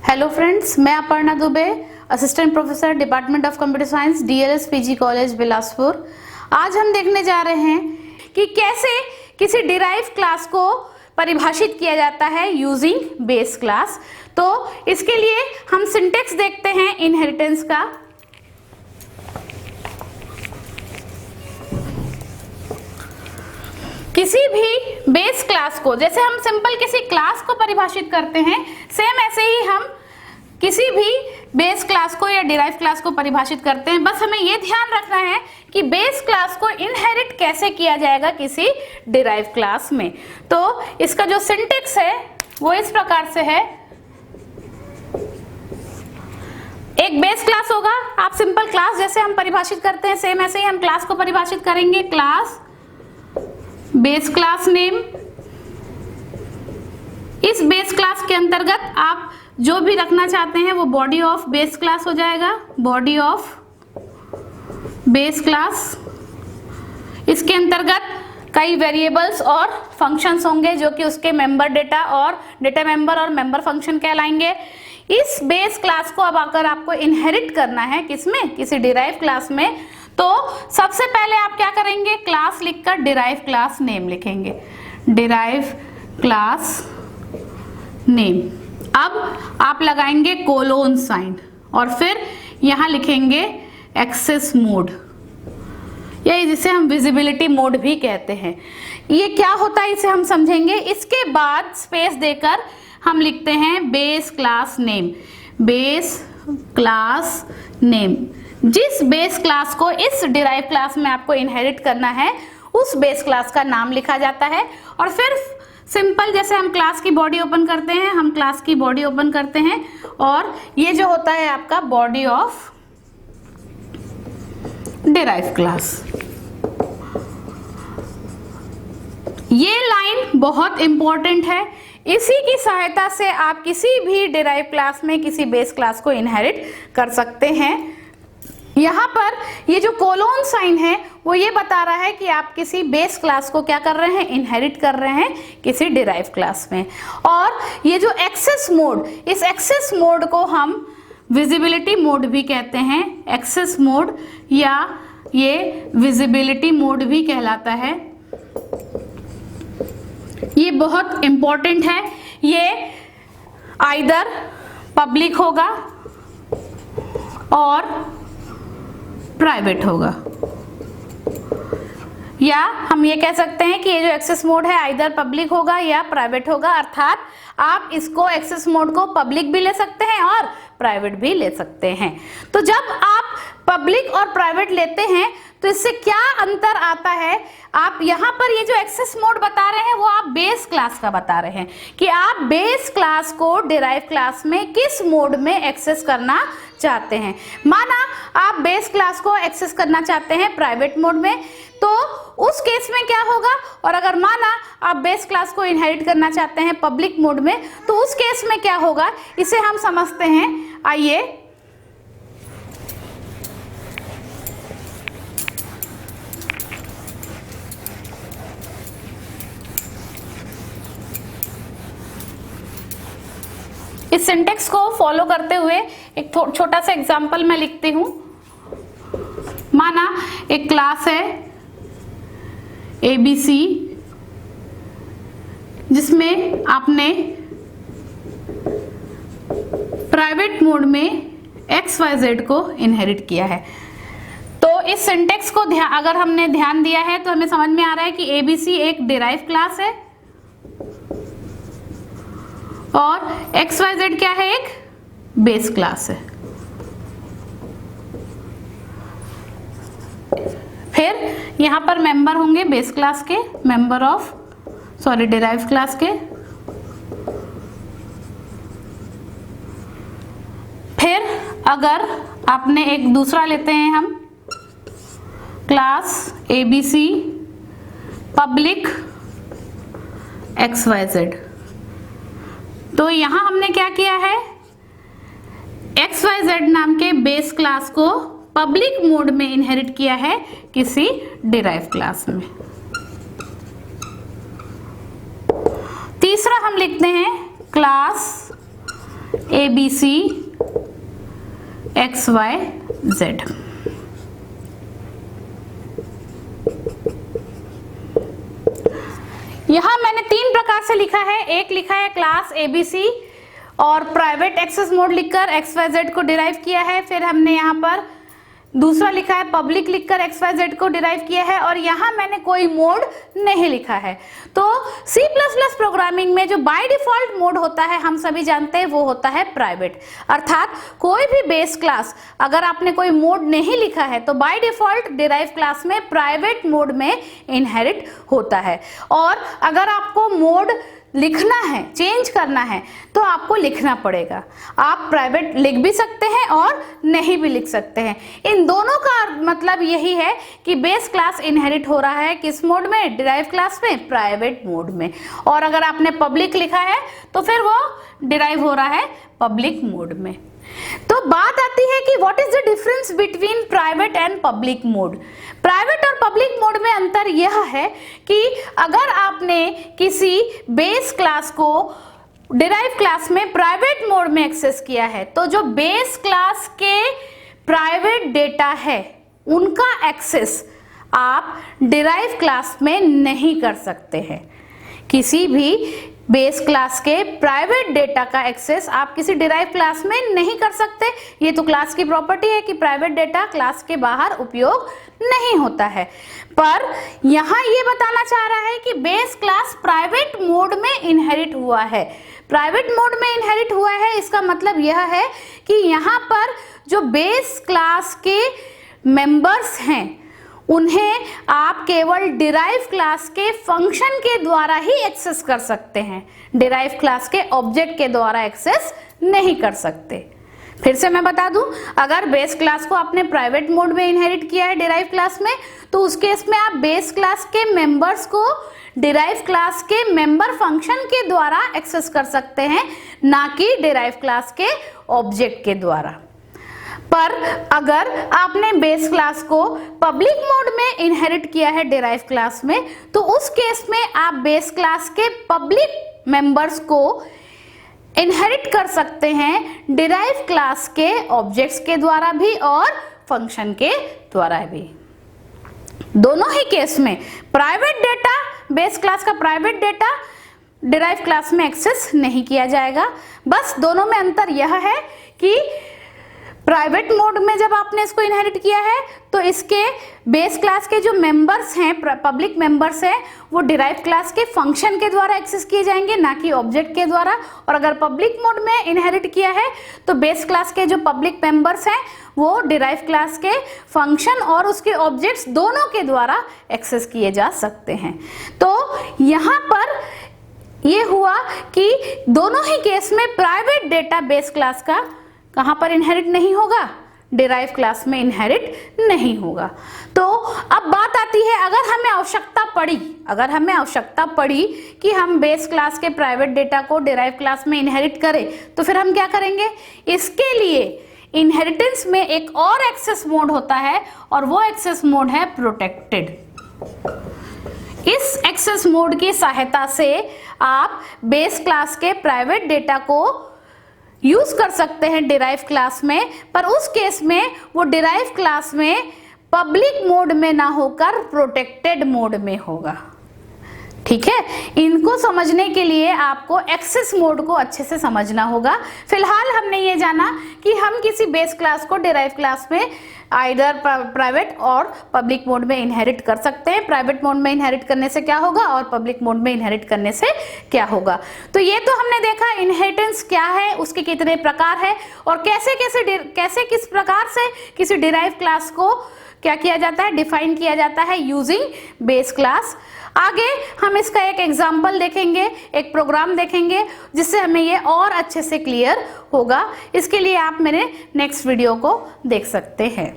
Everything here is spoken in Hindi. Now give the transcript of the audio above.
हेलो फ्रेंड्स, मैं Aparna Dubey, assistant professor department of computer science, DLS PG college Bilaspur. आज हम देखने जा रहे हैं कि कैसे किसी डिराइव क्लास को परिभाषित किया जाता है यूजिंग बेस क्लास। तो इसके लिए हम सिंटेक्स देखते हैं इनहेरिटेंस का। किसी भी बेस क्लास को, जैसे हम सिंपल किसी क्लास को परिभाषित करते हैं, सेम ऐसे ही हम किसी भी बेस क्लास को या डिराइव क्लास को परिभाषित करते हैं। बस हमें यह ध्यान रखना है कि बेस क्लास को इनहेरिट कैसे किया जाएगा किसी डिराइव क्लास में। तो इसका जो सिंटेक्स है वो इस प्रकार से है। एक बेस क्लास होगा, आप सिंपल क्लास जैसे हम परिभाषित करते हैं सेम ऐसे ही हम क्लास को परिभाषित करेंगे। Class base class name. इस बेस क्लास के अंतर्गत आप जो भी रखना चाहते हैं वो बॉडी ऑफ बेस क्लास हो जाएगा, बॉडी ऑफ बेस क्लास। इसके अंतर्गत कई वेरिएबल्स और फंक्शंस होंगे जो कि उसके मेंबर डेटा और डेटा मेंबर और मेंबर फंक्शन कहलाएंगे। इस बेस क्लास को अब अगर आपको इनहेरिट करना है किसमें, किसी डिराइव क्लास में, तो सबसे पहले आप क्या करेंगे, क्लास लिखकर डिराइव क्लास नेम लिखेंगे, डिराइव क्लास नेम। अब आप लगाएंगे कोलोन साइन और फिर यहां लिखेंगे एक्सेस मोड, या जिसे हम विजिबिलिटी मोड भी कहते हैं। ये क्या होता है इसे हम समझेंगे। इसके बाद स्पेस देकर हम लिखते हैं base class name, base class name. जिस बेस क्लास को इस डिराइव क्लास में आपको इनहेरिट करना है उस बेस क्लास का नाम लिखा जाता है। और फिर सिंपल जैसे हम क्लास की बॉडी ओपन करते हैं, हम क्लास की बॉडी ओपन करते हैं और ये जो होता है आपका बॉडी ऑफ डिराइव क्लास। ये लाइन बहुत इंपॉर्टेंट है, इसी की सहायता से आप किसी भी डिराइव क्लास में किसी बेस क्लास को इनहेरिट कर सकते हैं। यहाँ पर ये जो कोलोन साइन है वो ये बता रहा है कि आप किसी बेस क्लास को क्या कर रहे हैं, इनहेरिट कर रहे हैं किसी डिराइव क्लास में। और ये जो एक्सेस मोड, इस एक्सेस मोड को हम विजिबिलिटी मोड भी कहते हैं, एक्सेस मोड या ये विजिबिलिटी मोड भी कहलाता है। ये बहुत इंपॉर्टेंट है। ये आइदर पब्लिक होगा और प्राइवेट होगा, या हम ये कह सकते हैं कि ये जो एक्सेस मोड है आइदर पब्लिक होगा या प्राइवेट होगा। अर्थात आप इसको एक्सेस मोड को पब्लिक भी ले सकते हैं और प्राइवेट भी ले सकते हैं। तो जब आप पब्लिक और प्राइवेट लेते हैं तो इससे क्या अंतर आता है, आप यहाँ पर ये जो एक्सेस मोड बता रहे हैं वो आप बेस क्लास का बता रहे हैं कि आप बेस क्लास को डिराइव क्लास में किस मोड में एक्सेस करना चाहते हैं। माना आप बेस क्लास को एक्सेस करना चाहते हैं प्राइवेट मोड में, तो उस केस में क्या होगा, और अगर माना आप बेस क्लास को इनहेरिट करना चाहते हैं पब्लिक मोड में, तो उस केस में क्या होगा इसे हम समझते हैं। आइए इस सिंटेक्स को फॉलो करते हुए एक छोटा सा एग्जांपल मैं लिखती हूं। माना एक क्लास है ABC जिसमें आपने प्राइवेट मोड में XYZ को इनहेरिट किया है। तो इस सिंटेक्स को अगर हमने ध्यान दिया है तो हमें समझ में आ रहा है कि ABC एक डिराइव क्लास है और XYZ क्या है, एक बेस क्लास है। फिर यहां पर मेंबर होंगे बेस क्लास के, मेंबर ऑफ डिराइव क्लास के। फिर अगर आपने एक दूसरा लेते हैं हम, क्लास ABC पब्लिक XYZ, तो यहां हमने क्या किया है, XYZ नाम के बेस क्लास को पब्लिक मोड में इनहेरिट किया है किसी डिराइव क्लास में। तीसरा हम लिखते हैं क्लास ABC XYZ। यहां मैंने 3 प्रकार से लिखा है। एक लिखा है क्लास ABC और प्राइवेट एक्सेस मोड लिखकर XYZ को डिराइव किया है। फिर हमने यहाँ पर दूसरा लिखा है पब्लिक लिखकर XYZ को डिराइव किया है, और यहाँ मैंने कोई मोड नहीं लिखा है। तो C++ प्रोग्रामिंग में जो बाय डिफॉल्ट मोड होता है हम सभी जानते हैं वो होता है प्राइवेट। अर्थात कोई भी बेस क्लास अगर आपने कोई मोड नहीं लिखा है तो बाय डिफॉल्ट डिराइव क्लास में प्राइवेट मोड में इनहेरिट होता है। और अगर आपको मोड लिखना है, चेंज करना है, तो आपको लिखना पड़ेगा। आप प्राइवेट लिख भी सकते हैं और नहीं भी लिख सकते हैं। इन दोनों का मतलब यही है कि बेस क्लास इनहेरिट हो रहा है किस मोड में, डिराइव क्लास में, प्राइवेट मोड में। और अगर आपने पब्लिक लिखा है तो फिर वो डिराइव हो रहा है पब्लिक मोड में। तो बात आती है कि what is the difference between private and public mode. Private और पब्लिक मोड में अंतर यह है कि अगर आपने किसी बेस क्लास को डिराइव क्लास में प्राइवेट मोड में एक्सेस किया है तो जो बेस क्लास के प्राइवेट डेटा है उनका एक्सेस आप डिराइव क्लास में नहीं कर सकते हैं। किसी भी बेस क्लास के प्राइवेट डेटा का एक्सेस आप किसी डिराइव क्लास में नहीं कर सकते। ये तो क्लास की प्रॉपर्टी है कि प्राइवेट डेटा क्लास के बाहर उपयोग नहीं होता है। पर यहाँ ये बताना चाह रहा है कि बेस क्लास प्राइवेट मोड में इनहेरिट हुआ है। प्राइवेट मोड में इनहेरिट हुआ है इसका मतलब यह है कि यहाँ पर जो बेस क्लास के मेंबर्स हैं उन्हें आप केवल डिराइव क्लास के फंक्शन के द्वारा ही एक्सेस कर सकते हैं, डिराइव क्लास के ऑब्जेक्ट के द्वारा एक्सेस नहीं कर सकते। फिर से मैं बता दूं, अगर बेस क्लास को आपने प्राइवेट मोड में इनहेरिट किया है डिराइव क्लास में तो उस केस में आप बेस क्लास के मेंबर्स को डिराइव क्लास के मेंबर फंक्शन के द्वारा एक्सेस कर सकते हैं, ना कि डिराइव क्लास के ऑब्जेक्ट के द्वारा। पर अगर आपने बेस क्लास को पब्लिक मोड में इनहेरिट किया है डिराइव क्लास में तो उस केस में आप बेस क्लास के पब्लिक मेंबर्स को इनहेरिट कर सकते हैं डिराइव क्लास के ऑब्जेक्ट्स के द्वारा भी और फंक्शन के द्वारा भी। दोनों ही केस में प्राइवेट डेटा, बेस क्लास का प्राइवेट डेटा डिराइव क्लास में एक्सेस नहीं किया जाएगा। बस दोनों में अंतर यह है कि प्राइवेट मोड में जब आपने इसको इनहेरिट किया है तो इसके बेस क्लास के जो मेंबर्स हैं, पब्लिक मेंबर्स हैं, वो डिराइव क्लास के फंक्शन के द्वारा एक्सेस किए जाएंगे, ना कि ऑब्जेक्ट के द्वारा। और अगर पब्लिक मोड में इनहेरिट किया है तो बेस क्लास के जो पब्लिक मेंबर्स हैं वो डिराइव क्लास के फंक्शन और उसके ऑब्जेक्ट्स दोनों के द्वारा एक्सेस किए जा सकते हैं। तो यहाँ पर ये हुआ कि दोनों ही केस में प्राइवेट डेटा बेस क्लास का कहां पर इनहेरिट नहीं होगा, डिराइव क्लास में इनहेरिट नहीं होगा। तो अब बात आती है, अगर हमें आवश्यकता पड़ी कि हम बेस क्लास के प्राइवेट डेटा को डिराइव क्लास में इनहेरिट करें तो फिर हम क्या करेंगे। इसके लिए इनहेरिटेंस में एक और एक्सेस मोड होता है और वो एक्सेस मोड है प्रोटेक्टेड। इस एक्सेस मोड की सहायता से आप बेस क्लास के प्राइवेट डेटा को यूज कर सकते हैं डिराइव क्लास में, पर उस केस में वो डिराइव क्लास में पब्लिक मोड में ना होकर प्रोटेक्टेड मोड में होगा। ठीक है, इनको समझने के लिए आपको एक्सेस मोड को अच्छे से समझना होगा। फिलहाल हमने ये जाना कि हम किसी बेस क्लास को डिराइव क्लास में आइदर प्राइवेट और पब्लिक मोड में इनहेरिट कर सकते हैं। प्राइवेट मोड में इनहेरिट करने से क्या होगा और पब्लिक मोड में इनहेरिट करने से क्या होगा। तो ये तो हमने देखा इनहेरिटेंस क्या है, उसके कितने प्रकार है और कैसे किस प्रकार से किसी डिराइव क्लास को क्या किया जाता है, डिफाइन किया जाता है यूजिंग बेस क्लास। आगे हम इसका एक एग्जाम्पल देखेंगे, एक प्रोग्राम देखेंगे जिससे हमें ये और अच्छे से क्लियर होगा। इसके लिए आप मेरे नेक्स्ट वीडियो को देख सकते हैं।